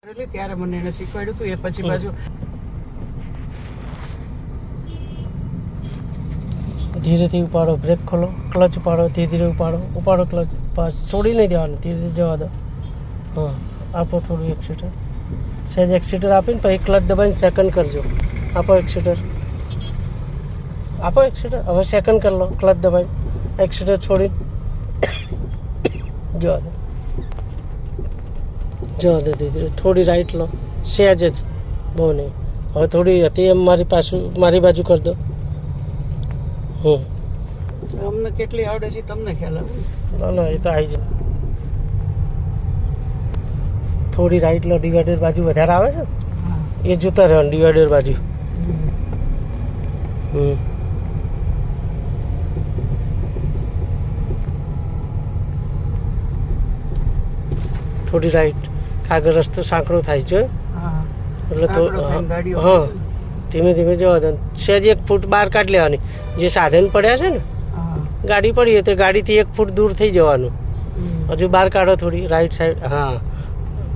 ત્યારે મને એને શીખવાડ્યું હતું. એ પછી પાછું ધીરેથી ઉપાડો, બ્રેક ખોલો, ક્લચ ઉપાડો, ધીરે ધીરે ઉપાડો ક્લચ, બસ છોડી નહીં દેવાનું, ધીરે ધીરે જવા દો. હા, આપો થોડું એક્સિટર, સહેજ એક્સિટર આપીને પછી ક્લચ દબાવીને સેકન્ડ કરજો. આપો એક્સિટર, હવે સેકન્ડ કરી લો, ક્લચ દબાવી એક્સિટર છોડીને જવા દો ધીરે ધીરે. થોડી રાઈટ લો, સહેજ જ, બહુ નહીં. હવે થોડી હતી એમ મારી બાજુ કરી દો. અમને કેટલી આવડે છે તમને ખ્યાલ આવે. ના એ તો આવી જાય. થોડી રાઈટ લો, ડિવાઈડર બાજુ વધારે આવે છે એ જોતા રહેવાનું, ડિવાઈડર બાજુ. થોડી રાઈટ, આગળ રસ્તો સાંકડો થાય છે એટલે તો હા, ધીમે ધીમે જવા દો. સહેજ 1 ફૂટ બહાર કાઢી લેવાની. જે સાધન પડ્યા છે ને, ગાડી પડી તો ગાડીથી 1 ફૂટ દૂર થઈ જવાનું. હજુ બહાર કાઢો થોડી રાઈટ સાઈડ. હા,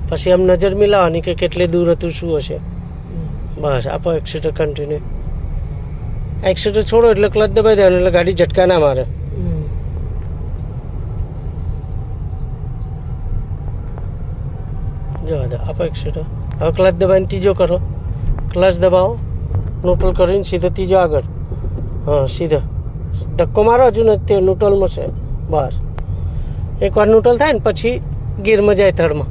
પછી એમ નજર મિલાવવાની કે કેટલે દૂર હતું, શું હશે. બસ આપો એક્સિટર કન્ટિન્યુ. એક્સિટર છોડો એટલે ક્લચ દબાઈ દેવાનું, એટલે ગાડી ઝટકા ના મારે. જવા દો, આપો એક્સિટર. હવે ક્લચ દબાવીને ત્રીજો કરો, ક્લચ દબાવો, ન્યુટ્રલ કરીને સીધો ત્રીજો આગળ. હા, સીધો ધક્કો મારો, હજુ નથી ન્યુટ્રલમાં છે. બસ એકવાર ન્યુટ્રલ થાય ને પછી ગિયરમાં જાય થર્ડમાં.